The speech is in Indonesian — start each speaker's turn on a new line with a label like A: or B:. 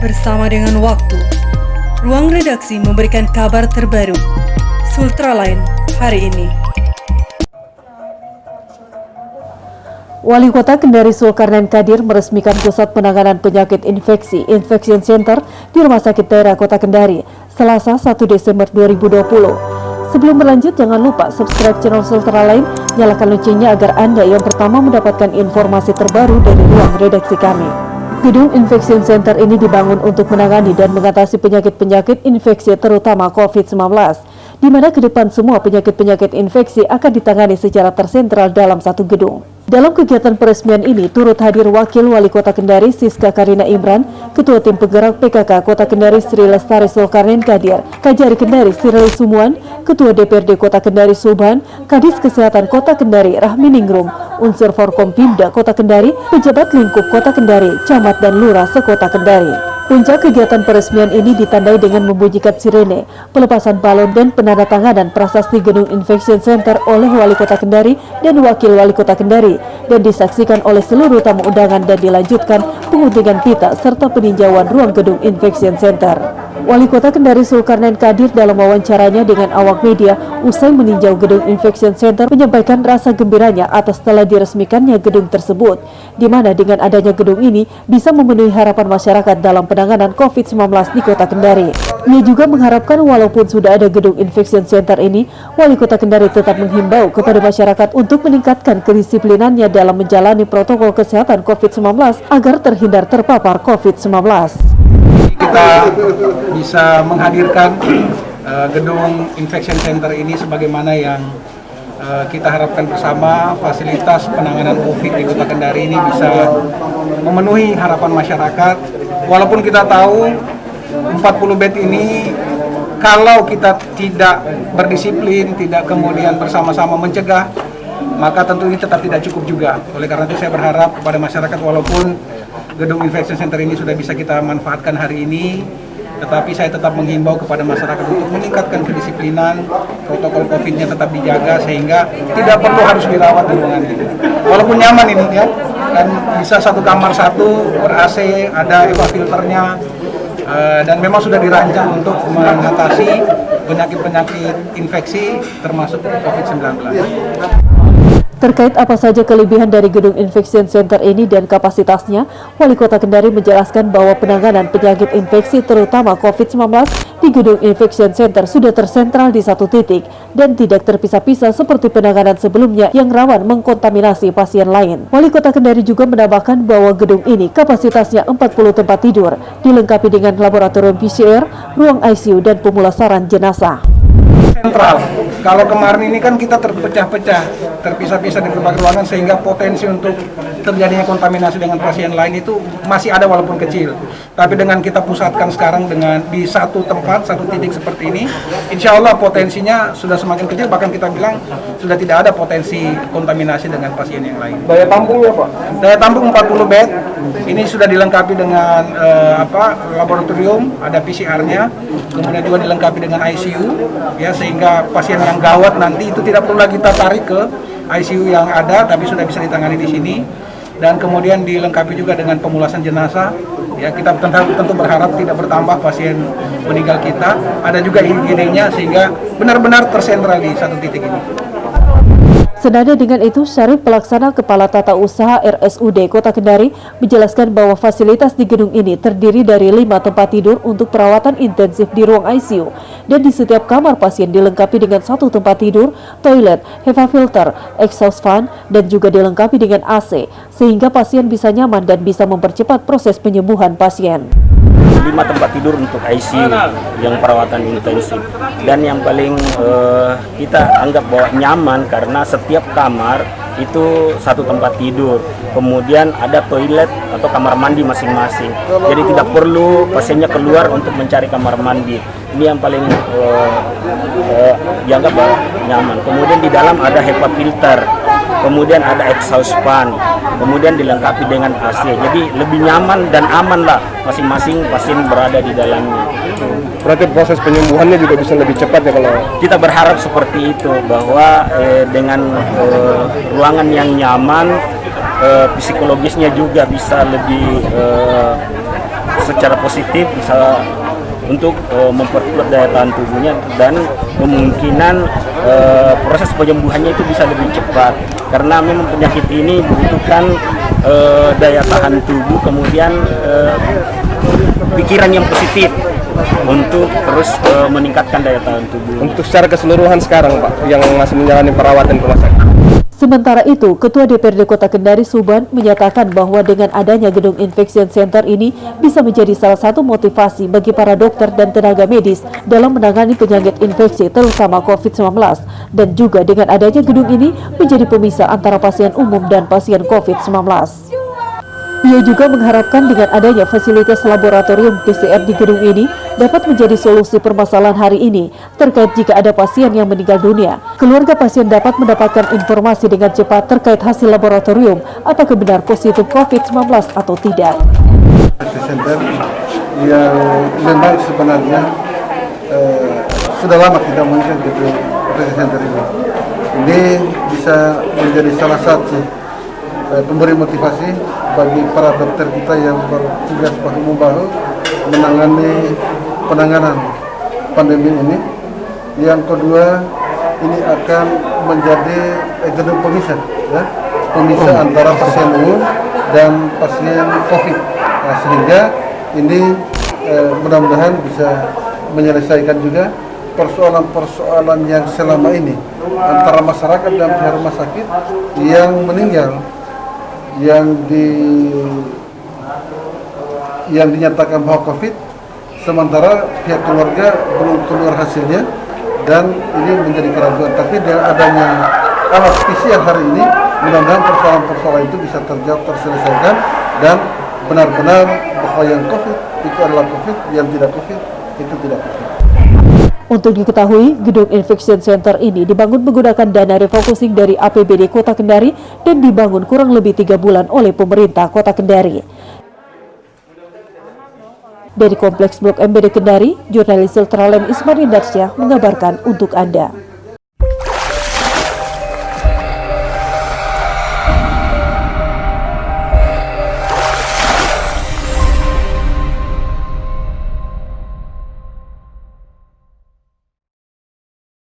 A: Bersama dengan waktu, ruang redaksi memberikan kabar terbaru. Sultraline hari ini.
B: Wali Kota Kendari Zulkarnain Kadir meresmikan pusat penanganan penyakit infeksi Infection Center di Rumah Sakit Daerah Kota Kendari, Selasa 1 Desember 2020. Sebelum berlanjut, jangan lupa subscribe channel Sultraline, nyalakan loncengnya agar Anda yang pertama mendapatkan informasi terbaru dari ruang redaksi kami. Gedung Infection Center ini dibangun untuk menangani dan mengatasi penyakit-penyakit infeksi terutama COVID-19, di mana ke depan semua penyakit-penyakit infeksi akan ditangani secara tersentral dalam satu gedung. Dalam kegiatan peresmian ini turut hadir Wakil Wali Kota Kendari Siska Karina Imran, Ketua Tim Penggerak PKK Kota Kendari Sri Lestari Zulkarnain Kadir, Kajari Kendari Sirli Sumuan, Ketua DPRD Kota Kendari Subhan, Kadis Kesehatan Kota Kendari Rahmi Ningrum, unsur Forkompimda Kota Kendari, pejabat lingkup Kota Kendari, camat dan lurah sekota Kendari. Puncak kegiatan peresmian ini ditandai dengan membunyikan sirene, pelepasan balon dan penandatanganan prasasti Gedung Infection Center oleh Wali Kota Kendari dan Wakil Wali Kota Kendari, dan disaksikan oleh seluruh tamu undangan dan dilanjutkan penguntingan pita serta peninjauan ruang Gedung Infection Center. Wali Kota Kendari Zulkarnain Kadir dalam wawancaranya dengan awak media usai meninjau Gedung Infection Center menyampaikan rasa gembiranya atas telah diresmikannya gedung tersebut, di mana dengan adanya gedung ini bisa memenuhi harapan masyarakat dalam penanganan COVID-19 di Kota Kendari. Ia juga mengharapkan walaupun sudah ada Gedung Infection Center ini, Wali Kota Kendari tetap menghimbau kepada masyarakat untuk meningkatkan kedisiplinannya dalam menjalani protokol kesehatan COVID-19 agar terhindar terpapar COVID-19.
C: Kita bisa menghadirkan gedung Infection Center ini sebagaimana yang kita harapkan bersama. Fasilitas penanganan COVID di Kota Kendari ini bisa memenuhi harapan masyarakat. Walaupun kita tahu 40 bed ini kalau kita tidak berdisiplin, tidak kemudian bersama-sama mencegah, maka tentu ini tetap tidak cukup juga. Oleh karena itu saya berharap kepada masyarakat, walaupun Gedung Infection Center ini sudah bisa kita manfaatkan hari ini, tetapi saya tetap menghimbau kepada masyarakat untuk meningkatkan kedisiplinan, protokol COVID-nya tetap dijaga sehingga tidak perlu harus dirawat di ruangan ini. Walaupun nyaman ini ya, dan bisa satu kamar satu, ber-AC, ada HEPA filternya, dan memang sudah dirancang untuk mengatasi penyakit-penyakit infeksi termasuk COVID-19.
B: Terkait apa saja kelebihan dari Gedung Infection Center ini dan kapasitasnya, Wali Kota Kendari menjelaskan bahwa penanganan penyakit infeksi terutama COVID-19 di Gedung Infection Center sudah tersentral di satu titik dan tidak terpisah-pisah seperti penanganan sebelumnya yang rawan mengkontaminasi pasien lain. Wali Kota Kendari juga menambahkan bahwa gedung ini kapasitasnya 40 tempat tidur, dilengkapi dengan laboratorium PCR, ruang ICU, dan pemulasaran jenazah.
C: Sentral. Kalau kemarin ini kan kita terpecah-pecah, terpisah-pisah di berbagai ruangan sehingga potensi untuk terjadinya kontaminasi dengan pasien lain itu masih ada walaupun kecil. Tapi dengan kita pusatkan sekarang dengan di satu tempat, satu titik seperti ini, insya Allah potensinya sudah semakin kecil, bahkan kita bilang sudah tidak ada potensi kontaminasi dengan pasien yang lain.
D: Daya tampungnya Pak?
C: Daya tampung 40 bed, ini sudah dilengkapi dengan laboratorium, ada PCR-nya, kemudian juga dilengkapi dengan ICU, ya, sehingga pasien yang gawat nanti itu tidak perlu lagi kita tarik ke ICU yang ada, tapi sudah bisa ditangani di sini. Dan kemudian dilengkapi juga dengan pemulasan jenazah. Ya, kita tentu berharap tidak bertambah pasien meninggal kita. Ada juga IGD-nya sehingga benar-benar tersentral di satu titik ini.
B: Senada dengan itu, Syarif, Pelaksana Kepala Tata Usaha RSUD Kota Kendari, menjelaskan bahwa fasilitas di gedung ini terdiri dari 5 tempat tidur untuk perawatan intensif di ruang ICU, dan di setiap kamar pasien dilengkapi dengan 1 tempat tidur, toilet, HEPA filter, exhaust fan, dan juga dilengkapi dengan AC, sehingga pasien bisa nyaman dan bisa mempercepat proses penyembuhan pasien.
E: 5 tempat tidur untuk ICU yang perawatan intensif, dan yang paling kita anggap bahwa nyaman karena setiap kamar itu 1 tempat tidur, kemudian ada toilet atau kamar mandi masing-masing, jadi tidak perlu pasiennya keluar untuk mencari kamar mandi. Ini yang paling dianggap bahwa nyaman. Kemudian di dalam ada HEPA filter, kemudian ada exhaust fan, kemudian dilengkapi dengan AC. Jadi lebih nyaman dan aman lah masing-masing pasien berada di dalamnya.
D: Berarti proses penyembuhannya juga bisa lebih cepat ya kalau
E: kita berharap seperti itu, bahwa dengan ruangan yang nyaman, psikologisnya juga bisa lebih secara positif bisa untuk memperkuat daya tahan tubuhnya dan kemungkinan proses penyembuhannya itu bisa lebih cepat karena memang penyakit ini membutuhkan daya tahan tubuh kemudian pikiran yang positif untuk terus meningkatkan daya tahan tubuh.
D: Untuk secara keseluruhan sekarang Pak, yang masih menjalani perawatan di rumah sakit.
B: Sementara itu, Ketua DPRD Kota Kendari Suban menyatakan bahwa dengan adanya gedung Infection Center ini bisa menjadi salah satu motivasi bagi para dokter dan tenaga medis dalam menangani penyakit infeksi terutama COVID-19 dan juga dengan adanya gedung ini menjadi pemisah antara pasien umum dan pasien COVID-19. Ia juga mengharapkan dengan adanya fasilitas laboratorium PCR di gedung ini dapat menjadi solusi permasalahan hari ini terkait jika ada pasien yang meninggal dunia. Keluarga pasien dapat mendapatkan informasi dengan cepat terkait hasil laboratorium apakah benar positif COVID-19 atau tidak.
F: Center yang memang sebenarnya sudah lama tidak menggunakan gedung center ini. Ini bisa menjadi salah satu pemberi motivasi bagi para dokter kita yang bertugas bahu-membahu menangani penanganan pandemi ini. Yang kedua, ini akan menjadi gedung pemisah, ya, pemisah antara pasien umum dan pasien COVID. Nah, sehingga ini mudah-mudahan bisa menyelesaikan juga persoalan-persoalan yang selama ini antara masyarakat dan pihak rumah sakit yang meninggal, yang dinyatakan bahwa COVID, sementara pihak keluarga belum keluar hasilnya dan ini menjadi keraguan. Tapi dengan adanya alat PCR hari ini, mudah-mudahan persoalan-persoalan itu bisa terjawab, terselesaikan dan benar-benar bahwa yang COVID itu adalah COVID, yang tidak COVID itu tidak COVID.
B: Untuk diketahui, gedung Infection Center ini dibangun menggunakan dana refocusing dari APBD Kota Kendari dan dibangun kurang lebih 3 bulan oleh pemerintah Kota Kendari. Dari Kompleks Blok MBD Kendari, jurnalis Sultra Lem Ismail Indarsyah mengabarkan untuk Anda.